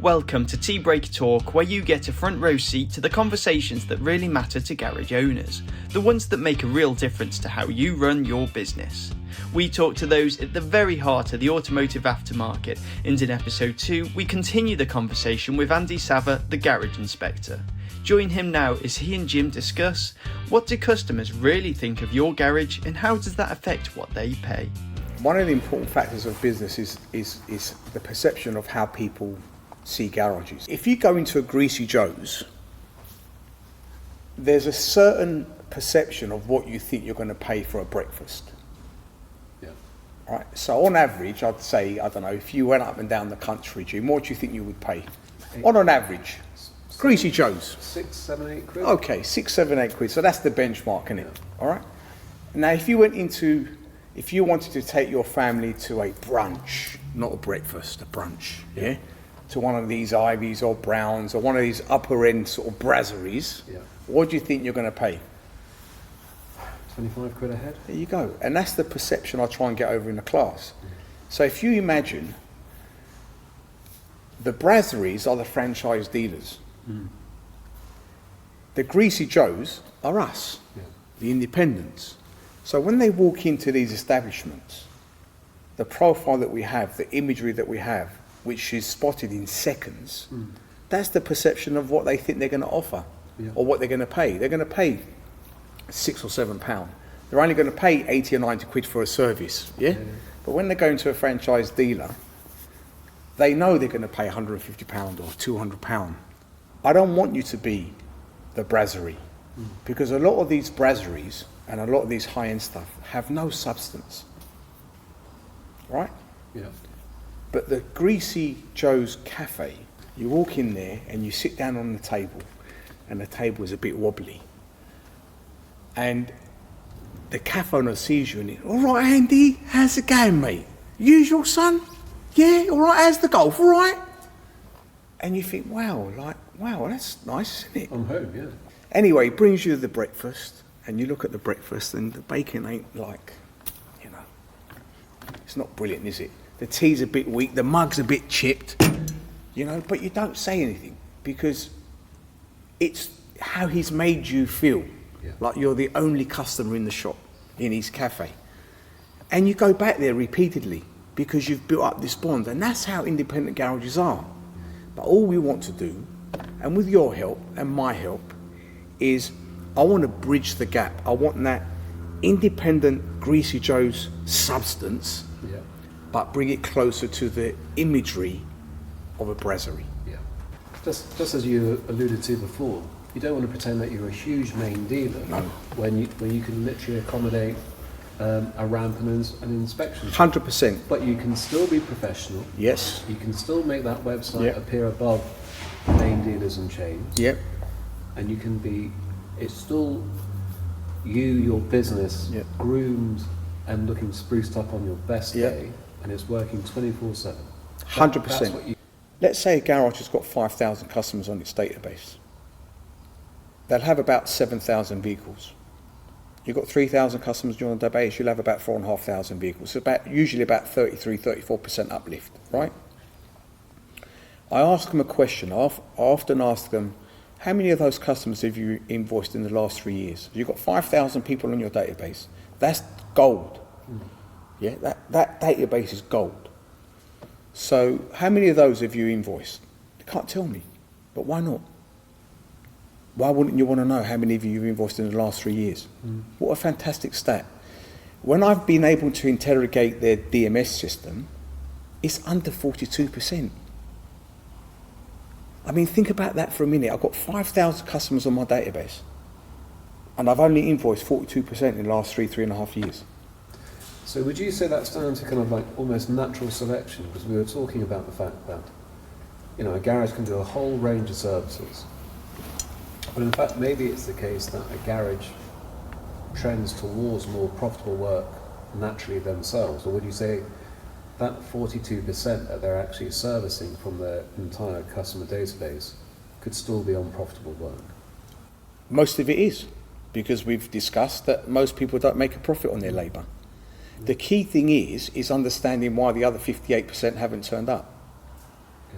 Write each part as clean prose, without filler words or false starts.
Welcome to Tea Break Talk, where you get a front row seat to the conversations that really matter to garage owners, the ones that make a real difference to how you run your business. We talk to those at the very heart of the automotive aftermarket, and in episode 2 we continue the conversation with Andy Sava, the garage inspector. Join him now as he and Jim discuss what do customers really think of your garage and how does that affect what they pay. One of the important factors of business is the perception of how people see garages. If you go into a Greasy Joe's, there's a certain perception of what you think you're going to pay for a breakfast. Yeah. Right. So on average, I'd say, I don't know, if you went up and down the country, Jim, what do you think you would pay? On an average, Greasy Joe's. 6, 7, 8 quid. Okay, 6, 7, 8 quid. So that's the benchmark, isn't it? Yeah. All right. Now, if you wanted to take your family to a brunch, not a breakfast, a brunch, yeah, to one of these Ivies or Browns or one of these upper end sort of brasseries, what do you think you're going to pay? 25 quid a head. There you go. And that's the perception I try and get over in the class. So if you imagine, the brasseries are the franchise dealers. The Greasy Joes are us, the independents. So when they walk into these establishments, the profile that we have, the imagery that we have, which is spotted in seconds, that's the perception of what they think they're going to offer or what they're going to pay. They're going to pay £6 or £7. They're only going to pay 80 or 90 quid for a service, But when they go into a franchise dealer, they know they're going to pay £150 or £200. I don't want you to be the brasserie, because a lot of these brasseries and a lot of these high-end stuff have no substance, right? Yeah. But the Greasy Joe's Cafe, you walk in there and you sit down on the table, and the table is a bit wobbly. And the cafe owner sees you and he's, all right, Andy, how's it going, mate? Usual, son? Yeah, all right, how's the golf, all right? And you think, wow, that's nice, isn't it? I'm home, yeah. Anyway, it brings you to the breakfast, and you look at the breakfast, and the bacon ain't like, it's not brilliant, is it? The tea's a bit weak, the mug's a bit chipped, but you don't say anything because it's how he's made you feel, like you're the only customer in the shop, in his cafe. And you go back there repeatedly because you've built up this bond, and that's how independent garages are. But all we want to do, and with your help and my help, is I want to bridge the gap. I want that independent Greasy Joe's substance, but bring it closer to the imagery of a brasserie. Yeah. Just as you alluded to before, you don't want to pretend that you're a huge main dealer when you can literally accommodate a ramp and an inspection. 100%. But you can still be professional. Yes. You can still make that website appear above main dealers and chains. Yep. And you can be, it's still your business, groomed and looking spruced up on your best day, and it's working 24/7. 100%. Let's say a garage has got 5,000 customers on its database. They'll have about 7,000 vehicles. You've got 3,000 customers on the database, you'll have about 4,500 vehicles. So usually about 33-34% uplift, right? I ask them a question. I often ask them, how many of those customers have you invoiced in the last 3 years? You've got 5,000 people on your database. That's gold. Yeah, that database is gold. So how many of those have you invoiced? You can't tell me, but why not? Why wouldn't you want to know how many of you you've invoiced in the last 3 years? What a fantastic stat. When I've been able to interrogate their DMS system, it's under 42%. I mean, think about that for a minute. I've got 5,000 customers on my database, and I've only invoiced 42% in the last 3.5 years. So would you say that's down to kind of like almost natural selection? Because we were talking about the fact that, a garage can do a whole range of services. But in fact, maybe it's the case that a garage trends towards more profitable work naturally themselves. Or would you say that 42% that they're actually servicing from their entire customer database could still be unprofitable work? Most of it is, because we've discussed that most people don't make a profit on their labour. The key thing is understanding why the other 58% haven't turned up.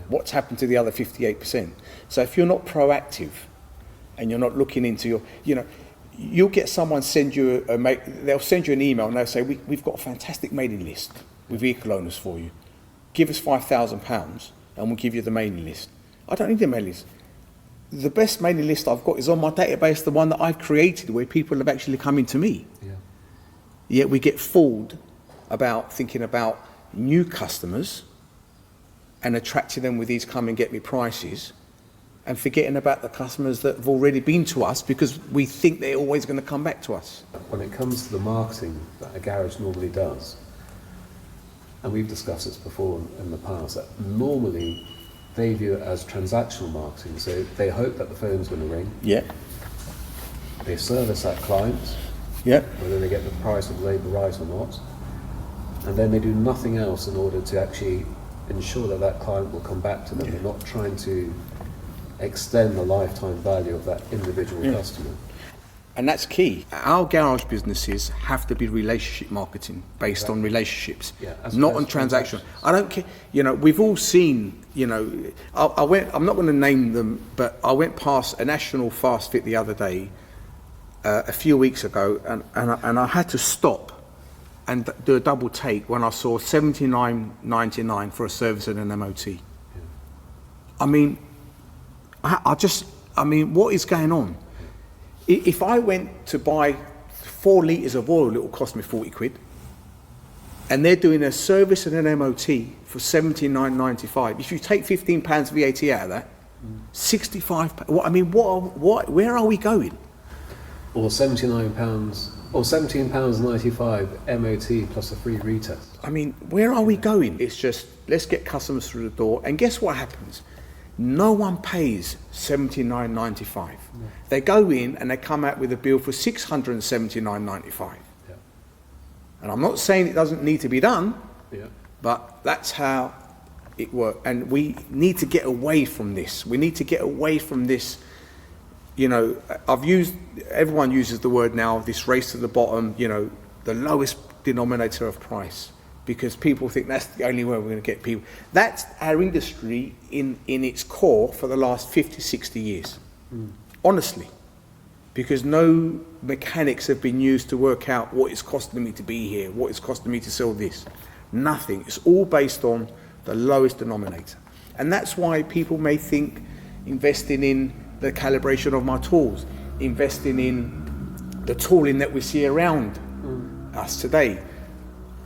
What's happened to the other 58%? So if you're not proactive and you're not looking into your, you'll get someone send you they'll send you an email and they'll say, we've got a fantastic mailing list with vehicle owners for you. Give us £5,000 and we'll give you the mailing list. I don't need the mailing list. The best mailing list I've got is on my database, the one that I've created where people have actually come into me. Yeah. Yet we get fooled about thinking about new customers and attracting them with these come and get me prices, and forgetting about the customers that have already been to us because we think they're always going to come back to us. When it comes to the marketing that a garage normally does, and we've discussed this before in the past, that normally they view it as transactional marketing. So they hope that the phone's going to ring. Yeah. They service that client, Yeah. whether they get the price of labour right or not, and then they do nothing else in order to actually ensure that that client will come back to them. They're not trying to extend the lifetime value of that individual customer. And that's key. Our garage businesses have to be relationship marketing based on relationships, not on transactional. I don't care. We've all seen. I'm not going to name them, but I went past a National Fast Fit the other day, a few weeks ago, and I had to stop and do a double take when I saw $79.99 for a service and an MOT. Yeah. I mean, what is going on? If I went to buy 4 litres of oil, it will cost me 40 quid. And they're doing a service and an MOT for £79.95. If you take £15 VAT out of that, £65. Where are we going? Or £79 or £17.95 MOT plus a free retest. Where are we going? It's just, let's get customers through the door. And guess what happens? No one pays $79.95. Yeah. They go in and they come out with a bill for $679.95. Yeah. And I'm not saying it doesn't need to be done, but that's how it works. And we need to get away from this. We need to get away from this. Everyone uses the word now, this race to the bottom, the lowest denominator of price, because people think that's the only way we're going to get people. That's our industry in its core for the last 50, 60 years, honestly, because no mechanics have been used to work out what it's costing me to be here, what it's costing me to sell this. Nothing. It's all based on the lowest denominator. And that's why people may think investing in the calibration of my tools, investing in the tooling that we see around us today,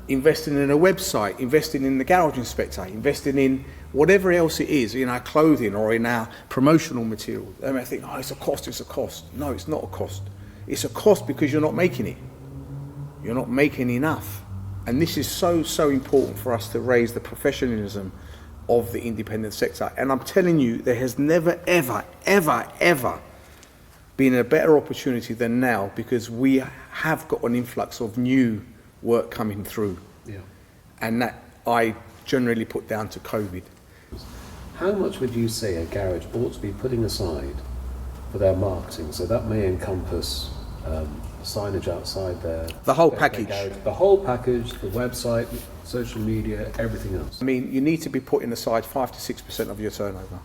investing in a website, investing in the garage inspector, investing in whatever else it is, in our clothing or in our promotional material. They may think, it's a cost. No, it's not a cost. It's a cost because you're not making it. You're not making enough. And this is so, so important for us to raise the professionalism of the independent sector. And I'm telling you, there has never, ever, ever, ever been a better opportunity than now, because we have got an influx of new work coming through. Yeah. And that I generally put down to COVID. How much would you say a garage ought to be putting aside for their marketing? So that may encompass signage outside the whole package. The whole package, the website, social media, everything else. You need to be putting aside 5 to 6% of your turnover.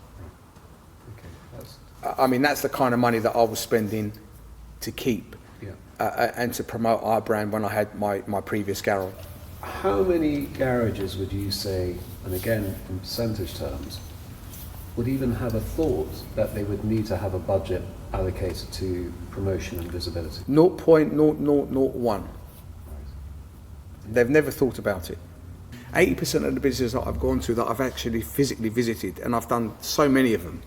Okay. That's the kind of money that I was spending to keep and to promote our brand when I had my previous garage. How many garages would you say, and again in percentage terms, would even have a thought that they would need to have a budget allocated to promotion and visibility? 0.0001. They've never thought about it. 80% of the businesses that I've gone to that I've actually physically visited, and I've done so many of them,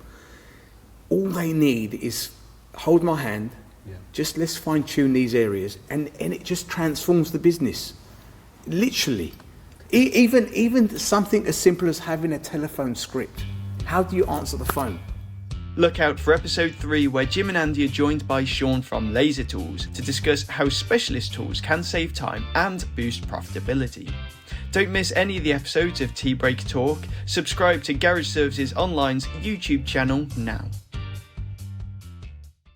all they need is hold my hand, just let's fine tune these areas, and it just transforms the business. Literally. Even something as simple as having a telephone script. How do you answer the phone? Look out for episode 3, where Jim and Andy are joined by Sean from Laser Tools to discuss how specialist tools can save time and boost profitability. Don't miss any of the episodes of Tea Break Talk. Subscribe to Garage Services Online's YouTube channel now.